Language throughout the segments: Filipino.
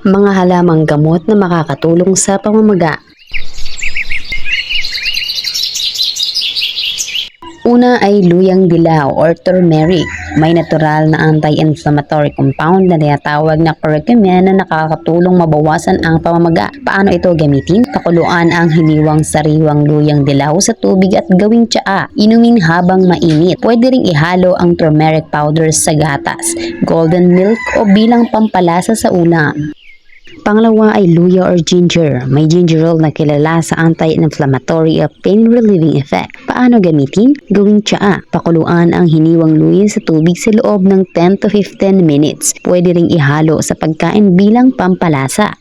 Mga halamang gamot na makakatulong sa pamamaga. Una ay luyang dilaw or turmeric. May natural na anti-inflammatory compound na tinatawag na curcumin na nakakatulong mabawasan ang pamamaga. Paano ito gamitin? Pakuluan ang hiniwang sariwang luyang dilaw sa tubig at gawing tsaa. Inumin habang mainit. Pwede ring ihalo ang turmeric powder sa gatas, golden milk o bilang pampalasa sa ulam. Pangalawa ay luya or ginger. May gingerol na kilala sa anti-inflammatory at pain-relieving effect. Paano gamitin? Gawing tsaa. Pakuluan ang hiniwang luya sa tubig sa loob ng 10 to 15 minutes. Pwede ring ihalo sa pagkain bilang pampalasa.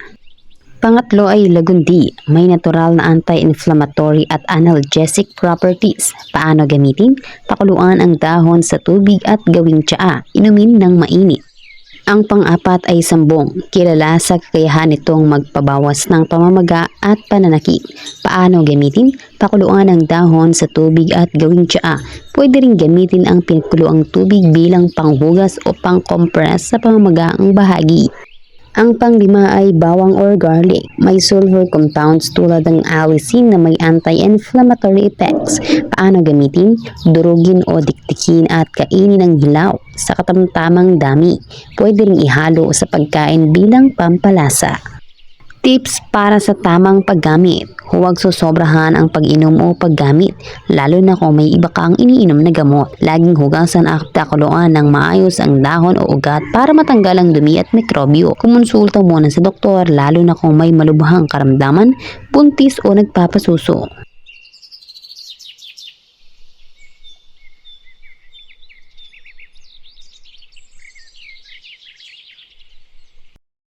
Pangatlo ay lagundi. May natural na anti-inflammatory at analgesic properties. Paano gamitin? Pakuluan ang dahon sa tubig at gawing tsaa. Inumin ng mainit. Ang pang-apat ay sambong, kilala sa kakayahan nitong magpabawas ng pamamaga at pananakit. Paano gamitin? Pakuluan ang dahon sa tubig at gawing tsaa. Pwede rin gamitin ang pinakuluang tubig bilang panghugas o pang-compress sa pamamagaang bahagi. Ang panglima ay bawang or garlic. May sulfur compounds tulad ng allicin na may anti-inflammatory effects. Paano gamitin? Durugin o dikdikin at kainin ng hilaw sa katamtamang dami. Pwede ring ihalo sa pagkain bilang pampalasa. Tips para sa tamang paggamit. Huwag sosobrahan ang pag-inom o paggamit, lalo na kung may iba kang iniinom na gamot. Laging hugasan at pakuluan ng maayos ang dahon o ugat para matanggal ang dumi at mikrobyo. Kumonsulta muna sa doktor lalo na kung may malubhang karamdaman, buntis o nagpapasuso.